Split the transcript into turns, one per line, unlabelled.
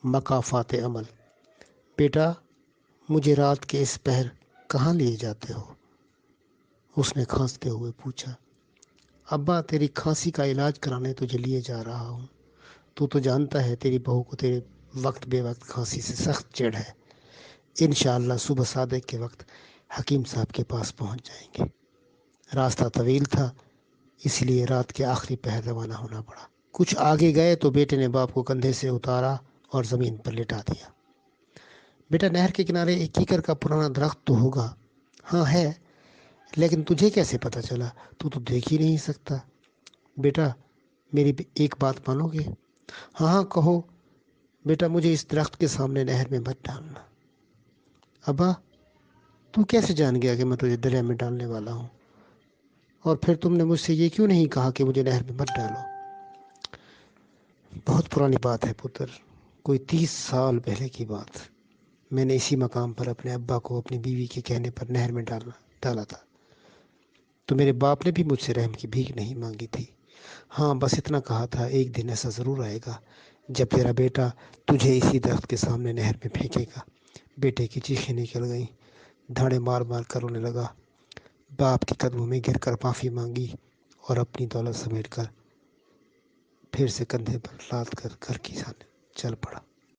مکافات عمل۔ بیٹا مجھے رات کے اس پہر کہاں لیے جاتے ہو؟ اس نے کھانستے ہوئے پوچھا۔ ابا تیری کھانسی کا علاج کرانے تجھے لیے جا رہا ہوں۔ تو جانتا ہے تیری بہو کو تیرے وقت بے وقت کھانسی سے سخت چڑ ہے۔ انشاءاللہ صبح صادق کے وقت حکیم صاحب کے پاس پہنچ جائیں گے۔ راستہ طویل تھا، اس لیے رات کے آخری پہر روانہ ہونا پڑا۔ کچھ آگے گئے تو بیٹے نے باپ کو کندھے سے اتارا اور زمین پر لٹا دیا۔ بیٹا نہر کے کنارے ایک کیکر کا پرانا درخت تو ہوگا؟ ہاں ہے، لیکن تجھے کیسے پتہ چلا؟ تو دیکھ ہی نہیں سکتا۔ بیٹا میری ایک بات مانو گے؟ ہاں ہاں کہو۔ بیٹا مجھے اس درخت کے سامنے نہر میں مت ڈالنا۔ ابا تو کیسے جان گیا کہ میں تجھے دریا میں ڈالنے والا ہوں؟ اور پھر تم نے مجھ سے یہ کیوں نہیں کہا کہ مجھے نہر میں مت ڈالو؟ بہت پرانی بات ہے پتر، کوئی 30 سال پہلے کی بات۔ میں نے اسی مقام پر اپنے ابا کو اپنی بیوی کے کہنے پر نہر میں ڈالا تھا۔ تو میرے باپ نے بھی مجھ سے رحم کی بھیک نہیں مانگی تھی۔ ہاں بس اتنا کہا تھا، ایک دن ایسا ضرور آئے گا جب تیرا بیٹا تجھے اسی درخت کے سامنے نہر میں پھینکے گا۔ بیٹے کی چیخیں نکل گئیں، دھاڑے مار مار کر رونے لگا۔ باپ کے قدموں میں گر کر معافی مانگی اور اپنی دولت سمیٹ کر پھر سے کندھے پر لاد کر گھر کی جانب چل پڑا۔